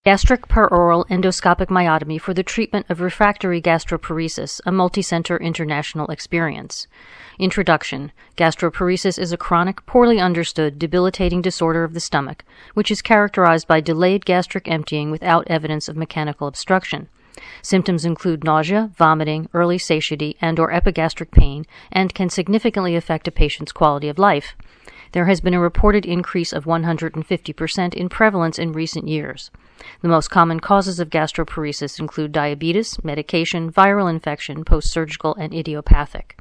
Gastric peroral endoscopic myotomy for the treatment of refractory gastroparesis, a multicenter international experience. Introduction. Gastroparesis is a chronic, poorly understood, debilitating disorder of the stomach, which is characterized by delayed gastric emptying without evidence of mechanical obstruction. Symptoms include nausea, vomiting, early satiety, and/or epigastric pain, and can significantly affect a patient's quality of life. There has been a reported increase of 150% in prevalence in recent years. The most common causes of gastroparesis include diabetes, medication, viral infection, post-surgical, and idiopathic.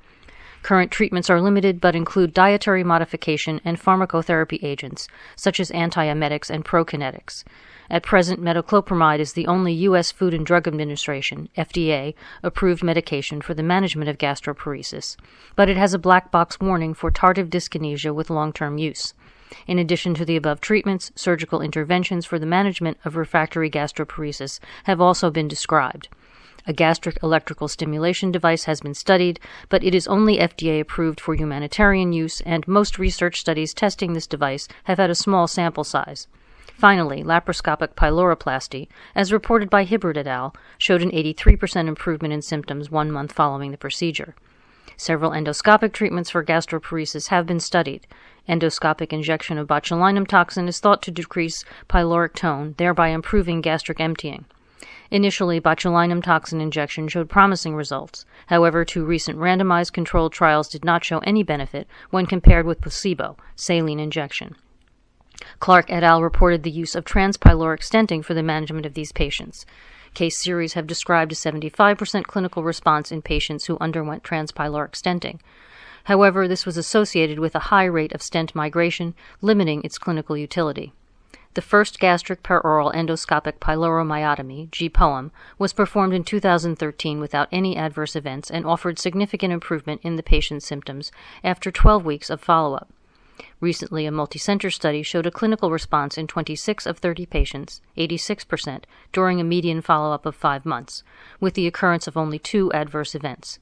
Current treatments are limited but include dietary modification and pharmacotherapy agents, such as antiemetics and prokinetics. At present, metoclopramide is the only U.S. Food and Drug Administration, FDA, approved medication for the management of gastroparesis, but it has a black box warning for tardive dyskinesia with long-term use. In addition to the above treatments, surgical interventions for the management of refractory gastroparesis have also been described. A gastric electrical stimulation device has been studied, but it is only FDA approved for humanitarian use, and most research studies testing this device have had a small sample size. Finally, laparoscopic pyloroplasty, as reported by Hibbert et al., showed an 83% improvement in symptoms 1 month following the procedure. Several endoscopic treatments for gastroparesis have been studied. Endoscopic injection of botulinum toxin is thought to decrease pyloric tone, thereby improving gastric emptying. Initially, botulinum toxin injection showed promising results. However, 2 recent randomized controlled trials did not show any benefit when compared with placebo, saline injection. Clark et al. Reported the use of transpyloric stenting for the management of these patients. Case series have described a 75% clinical response in patients who underwent transpyloric stenting. However, this was associated with a high rate of stent migration, limiting its clinical utility. The first gastric peroral endoscopic pyloromyotomy, GPOEM, was performed in 2013 without any adverse events and offered significant improvement in the patient's symptoms after 12 weeks of follow-up. Recently, a multicenter study showed a clinical response in 26 of 30 patients, 86%, during a median follow-up of 5 months, with the occurrence of only 2 adverse events.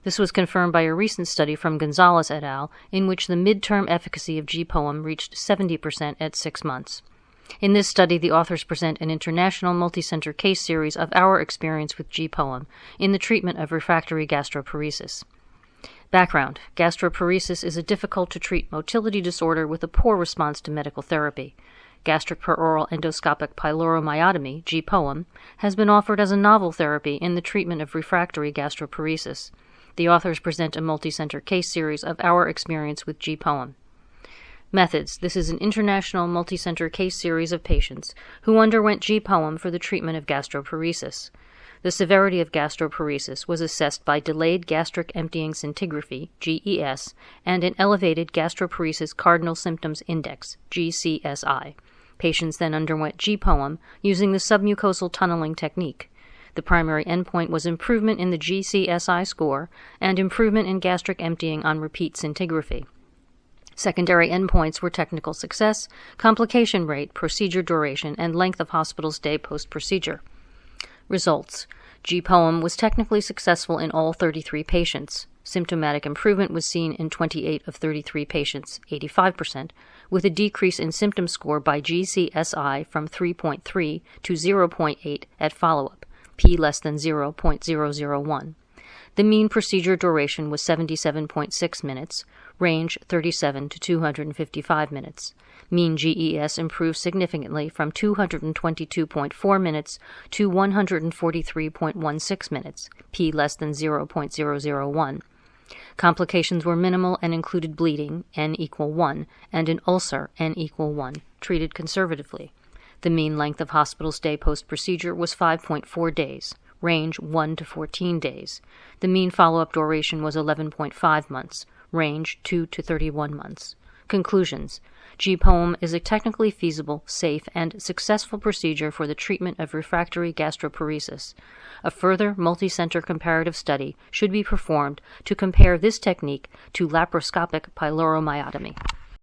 This was confirmed by a recent study from Gonzalez et al., in which the midterm efficacy of GPOEM reached 70% at 6 months. In this study, the authors present an international multicenter case series of our experience with GPOEM in the treatment of refractory gastroparesis. Background. Gastroparesis is a difficult-to-treat motility disorder with a poor response to medical therapy. Gastric peroral endoscopic pyloromyotomy, GPOEM, has been offered as a novel therapy in the treatment of refractory gastroparesis. The authors present a multicenter case series of our experience with GPOEM. Methods. This is an international multicenter case series of patients who underwent GPOEM for the treatment of gastroparesis. The severity of gastroparesis was assessed by delayed gastric emptying scintigraphy, GES, and an elevated gastroparesis cardinal symptoms index, GCSI. Patients then underwent GPOEM using the submucosal tunneling technique. The primary endpoint was improvement in the GCSI score and improvement in gastric emptying on repeat scintigraphy. Secondary endpoints were technical success, complication rate, procedure duration, and length of hospital stay post-procedure. Results. GPOEM was technically successful in all 33 patients. Symptomatic improvement was seen in 28 of 33 patients, 85%, with a decrease in symptom score by GCSI from 3.3 to 0.8 at follow-up, p less than 0.001. The mean procedure duration was 77.6 minutes, range 37 to 255 minutes. Mean GES improved significantly from 222.4 minutes to 143.16 minutes, p less than 0.001. Complications were minimal and included bleeding, n equal 1, and an ulcer, n equal 1, treated conservatively. The mean length of hospital stay post-procedure was 5.4 days, range 1 to 14 days. The mean follow-up duration was 11.5 months, range 2 to 31 months. Conclusions. GPOEM is a technically feasible, safe, and successful procedure for the treatment of refractory gastroparesis. A further multicenter comparative study should be performed to compare this technique to laparoscopic pyloromyotomy.